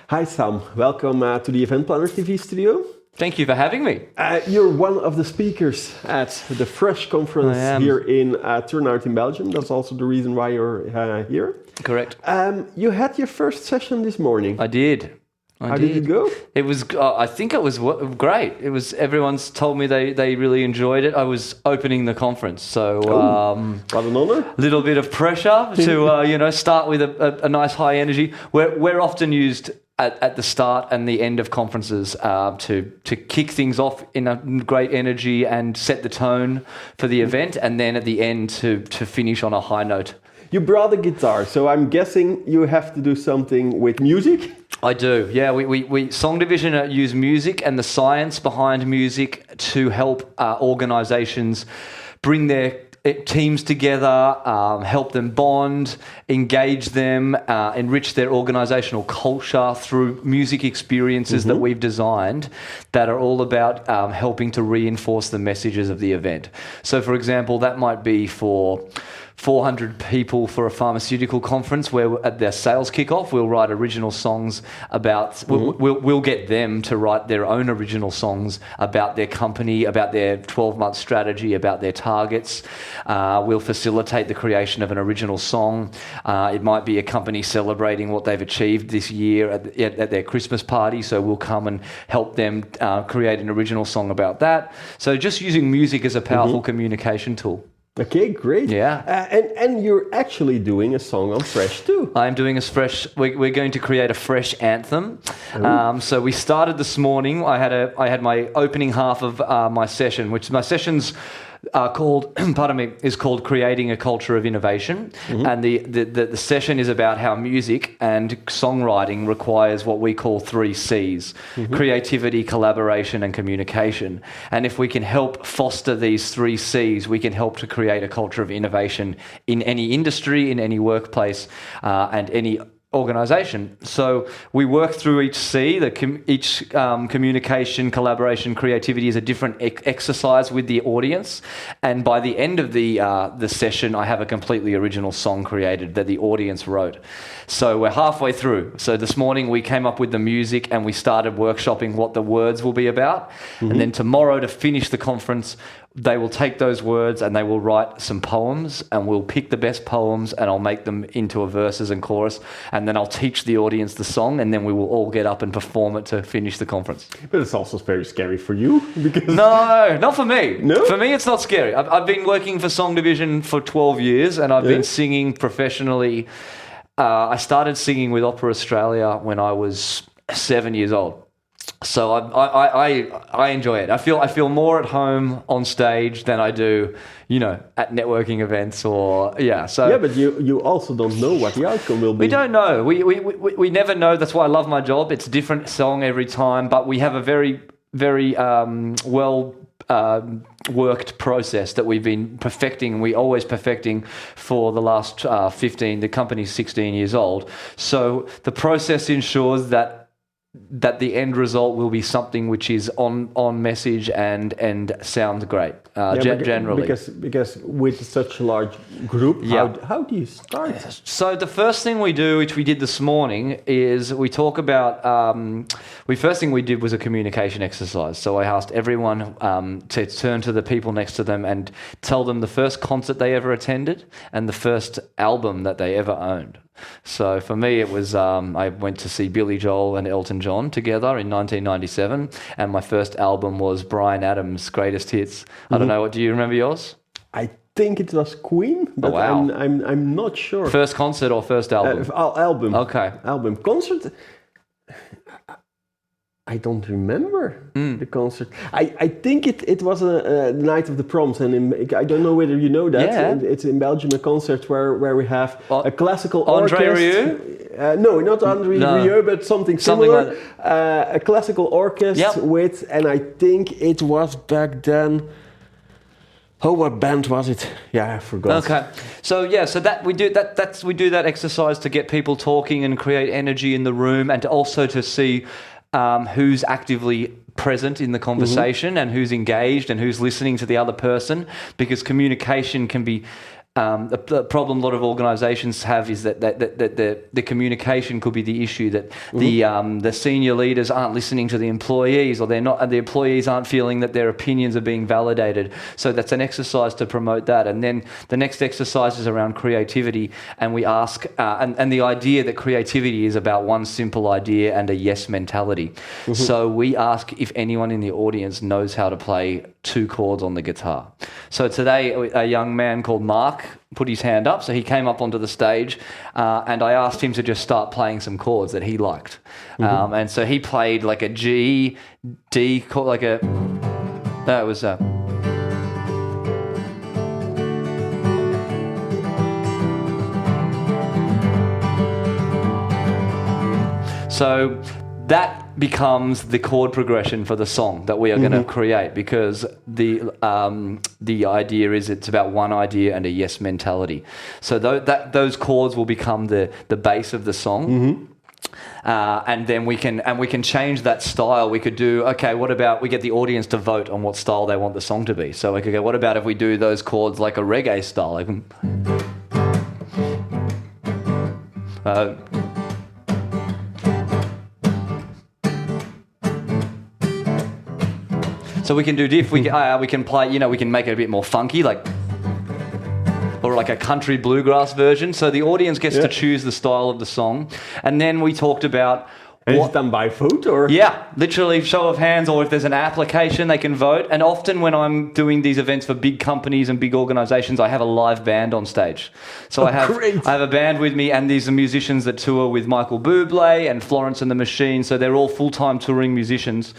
Hi Sam, welcome to the Event Planner TV studio. Thank you for having me. You're one of the speakers at the Fresh conference here in Turnhout in Belgium. That's also the reason why you're here. Correct. You had your first session this morning. I did. How did it go? It was. I think it was great. It was. Everyone's told me they really enjoyed it. I was opening the conference, so what an honor. A little bit of pressure to start with a nice high energy. We're often used at the start and the end of conferences to kick things off in a great energy and set the tone for the event, and then at the end to finish on a high note. You brought a guitar, so I'm guessing you have to do something with music? I do, yeah. We Song Division use music and the science behind music to help organisations bring their teams together, help them bond, engage them, enrich their organisational culture through music experiences that we've designed that are all about helping to reinforce the messages of the event. So, for example, that might be for 400 people for a pharmaceutical conference where at their sales kickoff we'll write original songs about we'll get them to write their own original songs about their company, about their 12-month strategy, about their targets. We'll facilitate the creation of an original song. It might be a company celebrating what they've achieved this year at their Christmas party, so we'll come and help them create an original song about that. So just using music as a powerful communication tool. Okay, great. Yeah. And you're actually doing a song on Fresh too. I'm doing a Fresh. We're going to create a Fresh anthem. So we started this morning. I had my opening half of my session, which my sessions are called. Is called Creating a Culture of Innovation, and the session is about how music and songwriting requires what we call 3 C's: creativity, collaboration, and communication. And if we can help foster these 3 C's, we can help to create a culture of innovation in any industry, in any workplace, and any organisation. So we work through each C. Each communication, collaboration, creativity is a different exercise with the audience. And by the end of the session, I have a completely original song created that the audience wrote. So we're halfway through. So this morning we came up with the music and we started workshopping what the words will be about. And then tomorrow, to finish the conference, they will take those words and they will write some poems, and we'll pick the best poems and I'll make them into a verses and chorus, and then I'll teach the audience the song, and then we will all get up and perform it to finish the conference. But it's also very scary for you. Because No, not for me. No? For me, it's not scary. I've been working for Song Division for 12 years and I've been singing professionally. I started singing with Opera Australia when I was 7 years old. So I enjoy it. I feel more at home on stage than I do, at networking events So yeah, but you also don't know what the outcome will be. We don't know. We never know. That's why I love my job. It's a different song every time, but we have a very worked process that we've been perfecting. We always perfecting for the last 15. The company's 16 years old, so the process ensures that the end result will be something which is on message and sounds great. Generally, because with such a large group, how do you start? So the first thing we do, which we did this morning, is we talk about. First thing we did was a communication exercise. So I asked everyone to turn to the people next to them and tell them the first concert they ever attended and the first album that they ever owned. So for me, it was I went to see Billy Joel and Elton John together in 1997, and my first album was Bryan Adams' Greatest Hits. I don't know. Do you remember yours? I think it was Queen, but I'm not sure. First concert or first album? Album. Okay. Album. Concert. I don't remember the concert. I think it was a night of the proms, and I don't know whether you know that. Yeah. It's in Belgium, a concert where we have a classical André orchestra. Rieu? No, not André Rieu, but something similar. Like that. A classical orchestra with, and I think it was back then. Oh, what band was it? Yeah, I forgot. Okay, so that we do that exercise to get people talking and create energy in the room, and also to see who's actively present in the conversation and who's engaged and who's listening to the other person, because communication can be the problem a lot of organisations have is that the communication could be the issue, that the senior leaders aren't listening to the employees, or the employees aren't feeling that their opinions are being validated. So that's an exercise to promote that. And then the next exercise is around creativity, and we ask, and the idea that creativity is about one simple idea and a yes mentality. So we ask if anyone in the audience knows how to play 2 chords on the guitar. So today, a young man called Mark put his hand up, so he came up onto the stage, and I asked him to just start playing some chords that he liked. And so he played like a G, D chord, like a... That was a... So that becomes the chord progression for the song that we are going to create, because the idea is it's about one idea and a yes mentality. So those chords will become the base of the song. And then we can change that style. We could do, okay, what about we get the audience to vote on what style they want the song to be. So we could go, what about if we do those chords like a reggae style? Like, so we can do diff. We can play. We can make it a bit more funky, or like a country bluegrass version. So the audience gets to choose the style of the song, and then we talked about. And it's done by vote, or? Yeah, literally show of hands, or if there's an application, they can vote. And often when I'm doing these events for big companies and big organisations, I have a live band on stage. So I have a band with me, and these are musicians that tour with Michael Bublé and Florence and the Machine. So they're all full-time touring musicians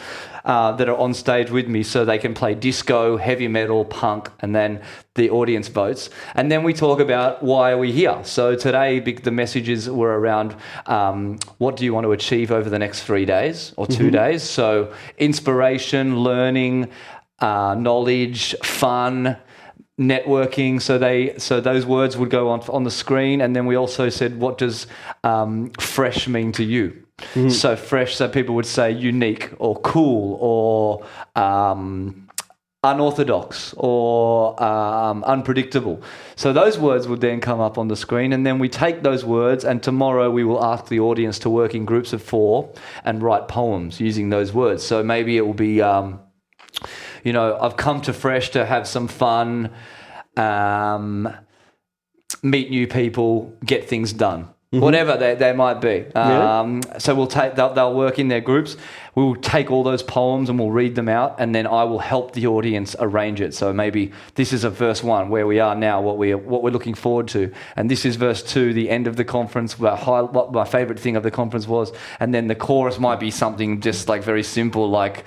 that are on stage with me, so they can play disco, heavy metal, punk, and then the audience votes. And then we talk about why are we here. So today the messages were around what do you want to achieve over the next 3 days or 2 days. So inspiration, learning, knowledge, fun, networking. So those words would go on the screen. And then we also said, what does fresh mean to you? So fresh, so people would say unique or cool or unorthodox or unpredictable. So those words would then come up on the screen, and then we take those words, and tomorrow we will ask the audience to work in groups of 4 and write poems using those words. So maybe it will be, I've come to Fresh to have some fun, meet new people, get things done. Whatever they might be. So they'll work in their groups. We will take all those poems and we'll read them out, and then I will help the audience arrange it. So maybe this is a verse 1, where we are now, what we're looking forward to, and this is verse 2, the end of the conference, what my favourite thing of the conference was, and then the chorus might be something just like very simple, like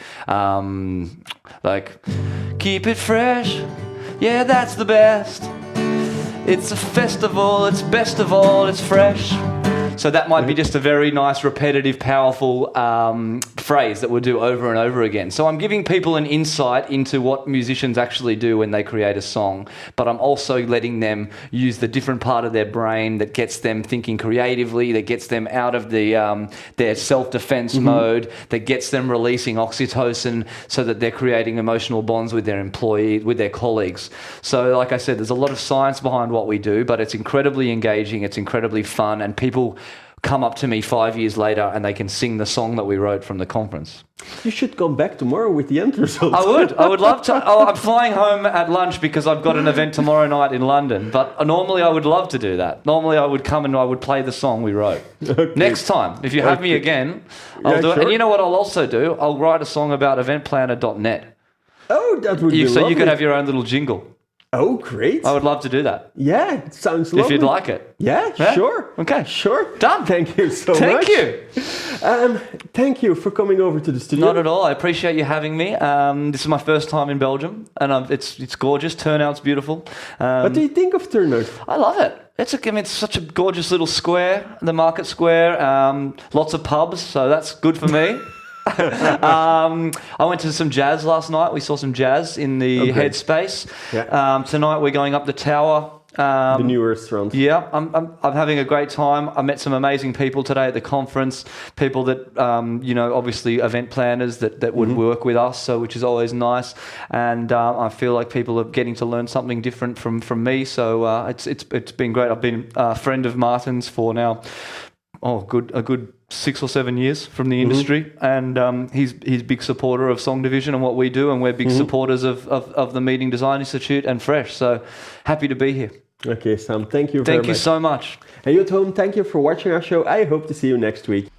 keep it fresh, yeah, that's the best. It's a festival, it's best of all, it's fresh. So that might be just a very nice, repetitive, powerful phrase that we'll do over and over again. So I'm giving people an insight into what musicians actually do when they create a song, but I'm also letting them use the different part of their brain that gets them thinking creatively, that gets them out of their self-defense mode, that gets them releasing oxytocin so that they're creating emotional bonds with their employees, with their colleagues. So like I said, there's a lot of science behind what we do, but it's incredibly engaging, it's incredibly fun, and people come up to me 5 years later and they can sing the song that we wrote from the conference. You should come back tomorrow with the end result. I would love to. I'm flying home at lunch because I've got an event tomorrow night in London, but normally I would love to do that. Normally I would come and I would play the song we wrote. Okay. Next time, if you have me again, I'll do it. And you know what I'll also do? I'll write a song about eventplanner.net. Oh, that would be lovely. So you could have your own little jingle. Oh, great. I would love to do that. Yeah, it sounds lovely. If you'd like it. Yeah, sure. Okay. Sure. Done. Thank you so much. Thank you. Thank you for coming over to the studio. Not at all. I appreciate you having me. This is my first time in Belgium, and it's gorgeous. Turnout's beautiful. What do you think of Turnout? I love it. It's such a gorgeous little square, the market square. Lots of pubs, so that's good for me. I went to some jazz last night. We saw some jazz in the Headspace. Yeah. Tonight we're going up the tower The new restaurant. Yeah, I'm having a great time. I met some amazing people today at the conference. People that obviously event planners that would work with us, so which is always nice. And I feel like people are getting to learn something different from me. So it's been great. I've been a friend of Martin's for now, a good 6 or 7 years from the industry, and he's big supporter of Song Division and what we do, and we're big supporters of the Meeting Design Institute and Fresh. So happy to be here. Okay, Sam, thank you very much. Thank you so much. And you at home, thank you for watching our show. I hope to see you next week.